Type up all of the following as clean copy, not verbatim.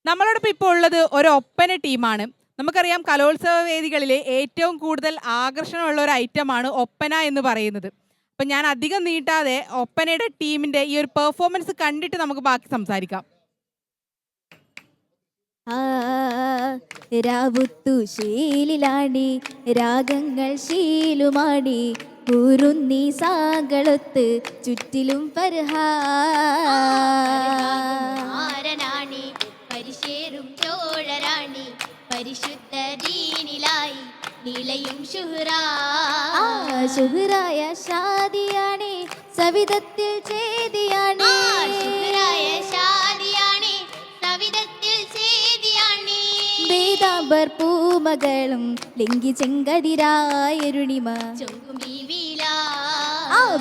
നമ്മളോടൊപ്പം ഇപ്പോൾ ഉള്ളത് ഒരു ഒപ്പന ടീമാണ്. നമുക്കറിയാം കലോത്സവ വേദികളിലെ ഏറ്റവും കൂടുതൽ ആകർഷണമുള്ള ഒരു ഐറ്റമാണ് ഒപ്പന എന്ന് പറയുന്നത്. അപ്പം ഞാൻ അധികം നീട്ടാതെ ഒപ്പനയുടെ ടീമിന്റെ ഈ ഒരു പെർഫോമൻസ് കണ്ടിട്ട് നമുക്ക് ബാക്കി സംസാരിക്കാം. രാവുത്തു ശീലിലാടി രാഗങ്ങൾ ശീലുമാടി കൂറുന്നി സാകളൊത്ത് ചുറ്റിലും പരിഹാരണി പരിശേറും ചോഴരാണി പരിശുദ്ധ ദീനിലായി നിലയും ശുഹ്റായ ഷാദിയാണി സവിധത്തിൽ ചേതിയാണി വേദാംബർ പൂമകളും ലിംഗി ചെങ്കതിരായരുണിമ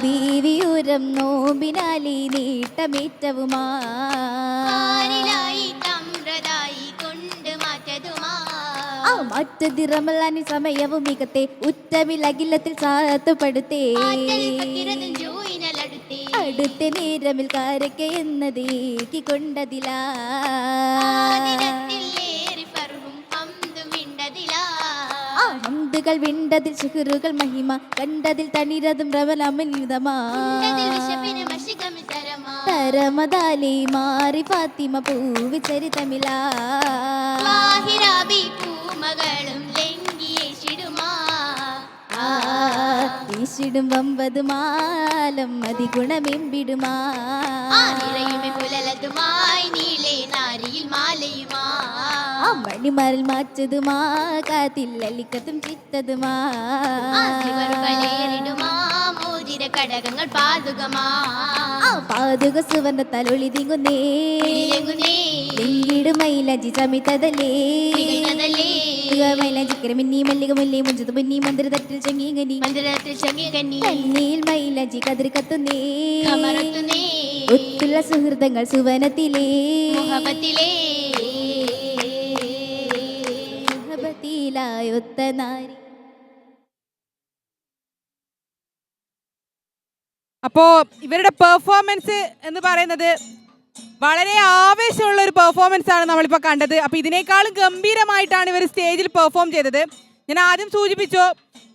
ബീവിയൂരം നോമ്പിനാലി നീട്ടമേറ്റവുമാ മറ്റതി റമലാനി സമയവും മികത്തെ ഉറ്റമിലകില്ലത്തിൽ സാത്തുപെടുത്തേ അടുത്ത നേരമിൽ കാരക്ക എന്നതേക്ക് കൊണ്ടതിലാ ഹംദുകൾ വിണ്ടതിൽ ശുഹറുകൾ മഹിമ കണ്ടതിൽ തണിരതും റവലമനിതമാ തരമദാലി മാറി ഫാത്തിമ പൂവി ചരിതമിലാ ഈശിടും വമ്പത് മാലം മതി ഗുണമെമ്പിടുമാ മണിമാറിൽ മാറ്റതുമാ കാത്തില്ലലിക്കത്തും ചിത്തതുമാ കടകങ്ങൾ പാതുകമാ പാതുക സുവർണ തലൊളി തിങ്ങുന്നേ മൈലജി ചമിത്തതല്ലേ മൈലജിക്കരമിന്നി മല്ലിക മുല്ലേ മുഞ്ചത് മുന്നി മന്ദിരത്തിൽ ചങ്ങി കന്നിയിൽ മൈലജി കതിർ കത്തുന്നേ ഒത്തുള്ള സുഹൃതങ്ങൾ സുവനത്തിലേ ഒത്ത നാരി. അപ്പോൾ ഇവരുടെ പെർഫോമൻസ് എന്ന് പറയുന്നത് വളരെ ആവേശമുള്ള ഒരു പെർഫോമൻസ് ആണ് നമ്മളിപ്പോൾ കണ്ടത്. അപ്പോൾ ഇതിനേക്കാളും ഗംഭീരമായിട്ടാണ് ഇവർ സ്റ്റേജിൽ പെർഫോം ചെയ്തത്. ഞാൻ ആദ്യം സൂചിപ്പിച്ചു,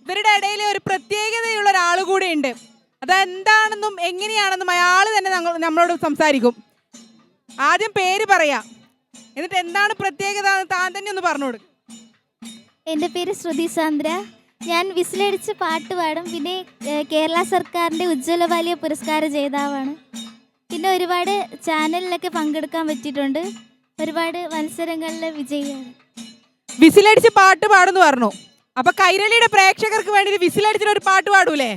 ഇവരുടെ ഇടയിൽ ഒരു പ്രത്യേകതയുള്ള ഒരാൾ കൂടെ ഉണ്ട്. അതെന്താണെന്നും എങ്ങനെയാണെന്നും അയാൾ തന്നെ നമ്മളോട് സംസാരിക്കും. ആദ്യം പേര് പറയാം, എന്നിട്ട് എന്താണ് പ്രത്യേകത താൻ തന്നെ ഒന്ന് പറഞ്ഞോട്. എൻ്റെ പേര് ശ്രുതി സാന്ദ്ര. ഞാൻ വിസിലടിച്ച് പാട്ട് പാടും. പിന്നെ കേരള സർക്കാരിൻ്റെ ഉജ്ജ്വല ബാല്യ പുരസ്കാര ജേതാവാണ്. പിന്നെ ഒരുപാട് ചാനലിലൊക്കെ പങ്കെടുക്കാൻ പറ്റിയിട്ടുണ്ട്. ഒരുപാട് മത്സരങ്ങളിൽ വിജയിയാണ്. വിസിലടിച്ച് പാട്ട് പാടുന്നു പറഞ്ഞു. അപ്പൊ കൈരളിയുടെ പ്രേക്ഷകർക്ക് വേണ്ടി വിസിലടിച്ചിട്ട് ഒരു പാട്ട് പാടൂലേ?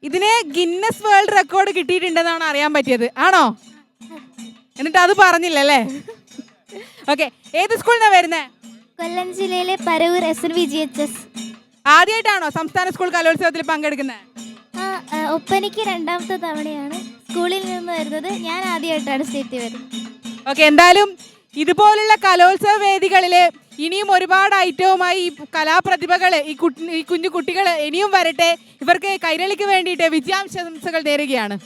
ഇതിന് ഗിന്നസ് വേൾഡ് റെക്കോർഡ് കിട്ടിയിട്ടുണ്ടെന്നാണ് അറിയാൻ പറ്റിയത്. ആണോ? എന്നിട്ട് അത് പറഞ്ഞില്ലല്ലേ? ഓക്കെ, ഏത് സ്കൂളിൽ നിന്നാണ് വരുന്നത്? കൊല്ലം ജില്ലയിലെ പരവൂർ SNVGHS. ആദ്യമായിട്ടാണോ സംസ്ഥാന സ്കൂൾ കലോത്സവത്തിൽ പങ്കെടുക്കുന്നത്? ഒപ്പനയ്ക്ക് രണ്ടാമത്തെ തവണയാണ് സ്കൂളിൽ നിന്ന് വരുന്നത്. ഞാൻ ആദ്യമായിട്ടാണ് സ്റ്റേറ്റിൽ വരുന്നത്. ഓക്കെ, എന്തായാലും ഇതുപോലുള്ള കലോത്സവ വേദികളില് ഇനിയും ഒരുപാട് ഐറ്റവുമായി ഈ കലാപ്രതിഭകൾ ഈ കുഞ്ഞു കുട്ടികൾ ഇനിയും വരട്ടെ. ഇവർക്ക് കൈരളിക്ക് വേണ്ടിയിട്ട് വിജയാശംസകൾ നേരുകയാണ്.